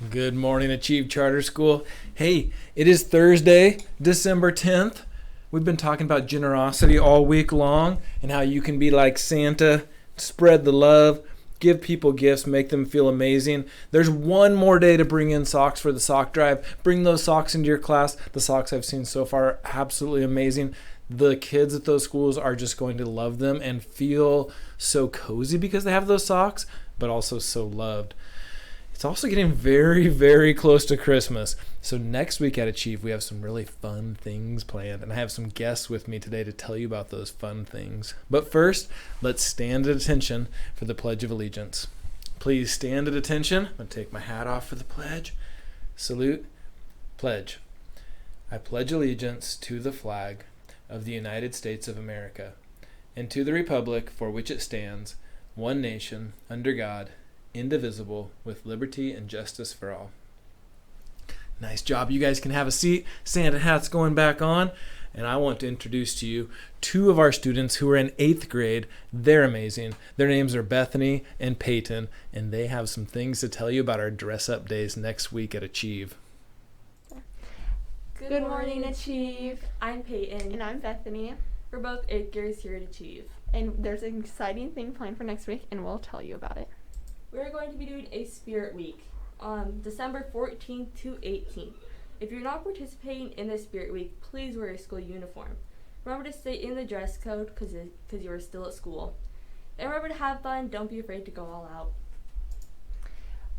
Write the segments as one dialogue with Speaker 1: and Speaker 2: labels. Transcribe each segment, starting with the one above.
Speaker 1: Good morning, Achieve Charter School. Hey, it is Thursday, December 10th. We've been talking about generosity all week long and how you can be like Santa, spread the love, give people gifts, make them feel amazing. There's one more day to bring in socks for the sock drive. Bring those socks into your class. The socks I've seen so far are absolutely amazing. The kids at those schools are just going to love them and feel so cozy because they have those socks, but also so loved. It's also getting very, very close to Christmas. So next week at Achieve, we have some really fun things planned. And I have some guests with me today to tell you about those fun things. But first, let's stand at attention for the Pledge of Allegiance. Please stand at attention. I'm going to take my hat off for the pledge. Salute. Pledge. I pledge allegiance to the flag of the United States of America and to the republic for which it stands, one nation, under God, indivisible, with liberty and justice for all. Nice job. You guys can have a seat. Santa hat's going back on. And I want to introduce to you two of our students who are in 8th grade. They're amazing. Their names are Bethany and Peyton, and they have some things to tell you about our dress-up days next week at Achieve.
Speaker 2: Good morning, Achieve.
Speaker 3: I'm Peyton.
Speaker 2: And I'm Bethany.
Speaker 3: We're both 8th graders here at Achieve.
Speaker 2: And there's an exciting thing planned for next week, and we'll tell you about it.
Speaker 3: We're going to be doing a Spirit Week on December 14th to 18th. If you're not participating in the Spirit Week, please wear your school uniform. Remember to stay in the dress code because you are still at school. And remember to have fun. Don't be afraid to go all out.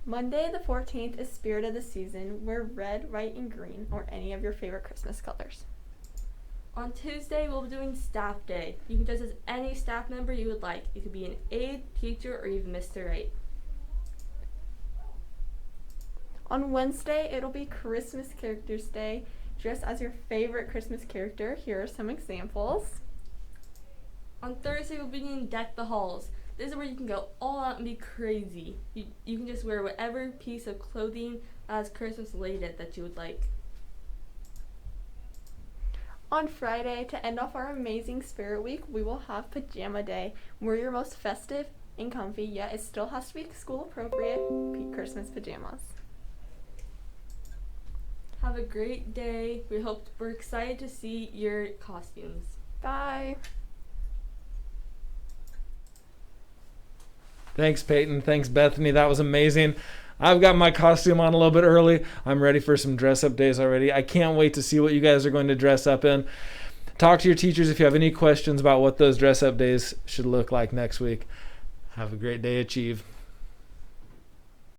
Speaker 2: Monday the 14th is Spirit of the Season. Wear red, white, and green, or any of your favorite Christmas colors.
Speaker 3: On Tuesday, we'll be doing Staff Day. You can dress as any staff member you would like. You could be an aide, teacher, or even Mr. Right.
Speaker 2: On Wednesday, it'll be Christmas Characters Day. Dress as your favorite Christmas character. Here are some examples.
Speaker 3: On Thursday, we'll be doing Deck the Halls. This is where you can go all out and be crazy. You can just wear whatever piece of clothing that is Christmas related that you would like.
Speaker 2: On Friday, to end off our amazing Spirit Week, we will have Pajama Day. Wear your most festive and comfy, yet it still has to be school appropriate Christmas pajamas.
Speaker 3: Have a great day. We're excited to see your costumes.
Speaker 2: Bye.
Speaker 1: Thanks, Peyton. Thanks, Bethany. That was amazing. I've got my costume on a little bit early. I'm ready for some dress-up days already. I can't wait to see what you guys are going to dress up in. Talk to your teachers if you have any questions about what those dress-up days should look like next week. Have a great day, Achieve.